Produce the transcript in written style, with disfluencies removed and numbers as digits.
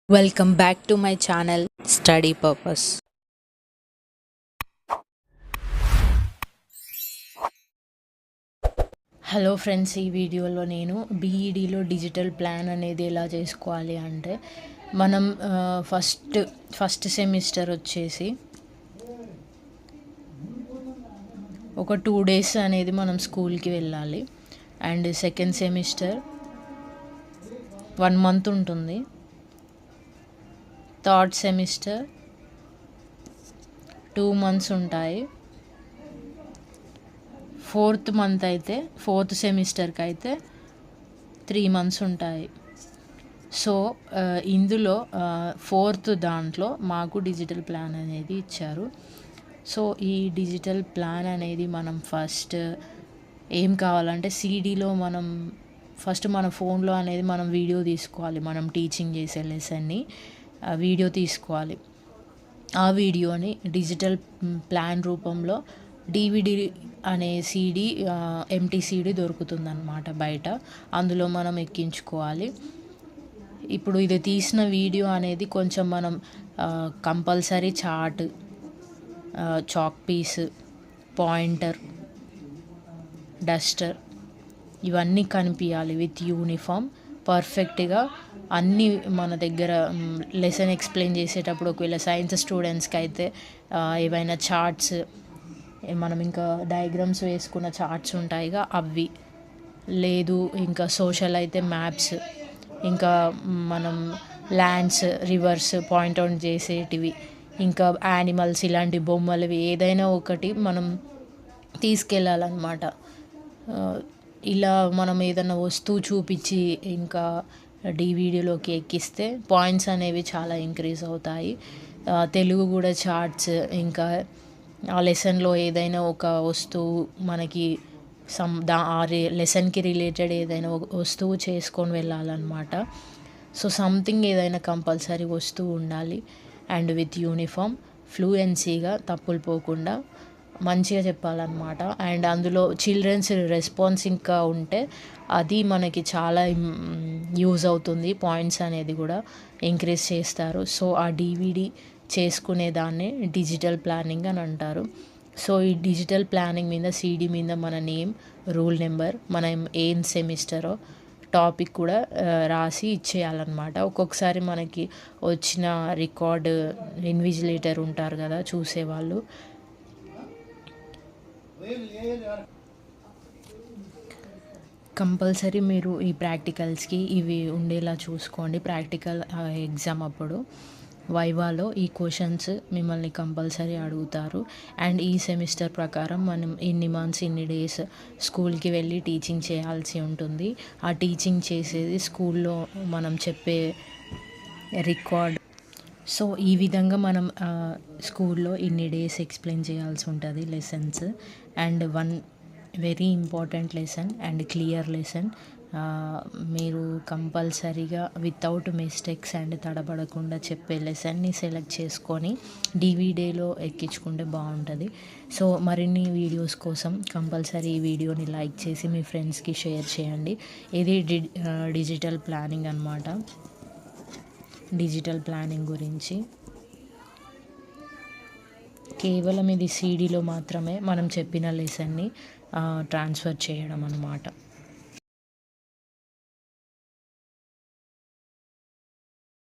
Welcome back to my channel Study Purpose. Hello friends, ఈ వీడియోలో నేను బీఈడీలో డిజిటల్ ప్లాన్ అనేది ఎలా చేసుకోవాలి అంటే మనం ఫస్ట్ సెమిస్టర్ వచ్చేసి ఒక 2 days అనేది మనం స్కూల్కి వెళ్ళాలి. అండ్ సెకండ్ సెమిస్టర్ 1 month ఉంటుంది. థర్డ్ సెమిస్టర్ 2 months ఉంటాయి. ఫోర్త్ సెమిస్టర్కి అయితే 3 months ఉంటాయి. సో ఇందులో ఫోర్త్ దాంట్లో మాకు డిజిటల్ ప్లాన్ అనేది ఇచ్చారు. సో ఈ డిజిటల్ ప్లాన్ అనేది మనం ఫస్ట్ ఏం కావాలంటే సీడీలో మనం ఫస్ట్ మన ఫోన్లో అనేది మనం వీడియో తీసుకోవాలి. మనం టీచింగ్ చేసే లెసన్ని వీడియో తీసుకోవాలి. ఆ వీడియోని డిజిటల్ ప్లాన్ రూపంలో DVD అనే సీడీ ఎంటీ సీడీ దొరుకుతుందన్నమాట బయట. అందులో మనం ఎక్కించుకోవాలి. ఇప్పుడు ఇది తీసిన వీడియో అనేది కొంచెం మనం compulsory chart, chalk piece, pointer, duster ఇవన్నీ కనిపించాలి విత్ యూనిఫామ్ పర్ఫెక్ట్గా. అన్నీ మన దగ్గర లెసన్ ఎక్స్ప్లెయిన్ చేసేటప్పుడు ఒకవేళ సైన్స్ స్టూడెంట్స్కి అయితే ఏవైనా చార్ట్స్, మనం ఇంకా డయాగ్రామ్స్ వేసుకున్న చార్ట్స్ ఉంటాయిగా అవి, లేదు ఇంకా సోషల్ అయితే మ్యాప్స్, ఇంకా మనం ల్యాండ్స్, రివర్స్ పాయింట్అవుట్ చేసేటివి, ఇంకా యానిమల్స్, ఇలాంటి బొమ్మలు ఏదైనా ఒకటి మనం తీసుకెళ్ళాలన్నమాట. ఇలా మనం ఏదైనా వస్తువు చూపించి ఇంకా DVDలోకి ఎక్కిస్తే పాయింట్స్ అనేవి చాలా ఇంక్రీజ్ అవుతాయి. తెలుగు కూడా చార్ట్స్, ఇంకా ఆ లెసన్లో ఏదైనా ఒక వస్తువు మనకి లెసన్కి రిలేటెడ్ ఏదైనా వస్తువు చేసుకొని వెళ్ళాలన్నమాట. సో సంథింగ్ ఏదైనా కంపల్సరీ వస్తువు ఉండాలి. అండ్ విత్ యూనిఫామ్ ఫ్లూయెన్సీగా తప్పులు పోకుండా మంచిగా చెప్పాలన్నమాట. అండ్ అందులో చిల్డ్రన్స్ రెస్పాన్స్ ఇంకా ఉంటే అది మనకి చాలా యూజ్ అవుతుంది. పాయింట్స్ అనేది కూడా ఇంక్రీజ్ చేస్తారు. సో ఆ DVD చేసుకునే దాన్ని డిజిటల్ ప్లానింగ్ అని అంటారు. సో ఈ డిజిటల్ ప్లానింగ్ మీద సీడీ మీద మన నేమ్, రూల్ నెంబర్, మనం ఏం సెమిస్టరో టాపిక్ కూడా రాసి ఇచ్చేయాలన్నమాట. ఒక్కొక్కసారి మనకి వచ్చిన రికార్డ్ ఇన్విజిలేటర్ ఉంటారు కదా చూసేవాళ్ళు, కంపల్సరీ మీరు ఈ ప్రాక్టికల్స్కి ఇవి ఉండేలా చూసుకోండి. ప్రాక్టికల్ ఎగ్జామ్ అప్పుడు వైవాలో ఈ క్వశ్చన్స్ మిమ్మల్ని కంపల్సరీ అడుగుతారు. అండ్ ఈ సెమిస్టర్ ప్రకారం మనం ఇన్ని మంత్స్, ఇన్ని డేస్ స్కూల్కి వెళ్ళి టీచింగ్ చేయాల్సి ఉంటుంది. ఆ టీచింగ్ చేసేది స్కూల్లో మనం చెప్పే రికార్డ్. సో ఈ విధంగా మనం స్కూల్లో ఇన్ని డేస్ ఎక్స్ప్లెయిన్ చేయాల్సి ఉంటుంది lessons. And one very important lesson and clear lesson, మీరు కంపల్సరీగా వితౌట్ మిస్టేక్స్ అండ్ తడబడకుండా చెప్పే లెసన్ని సెలెక్ట్ చేసుకొని DVDలో ఎక్కించుకుంటే బాగుంటుంది. సో మరిన్ని వీడియోస్ కోసం కంపల్సరీ ఈ వీడియోని లైక్ చేసి మీ ఫ్రెండ్స్కి షేర్ చేయండి. ఇది డిజిటల్ ప్లానింగ్ అన్నమాట. డిజిటల్ ప్లానింగ్ గురించి కేవలం ఇది సీడీలో మాత్రమే మనం చెప్పిన లెసన్ని ట్రాన్స్ఫర్ చేయడం అన్నమాట.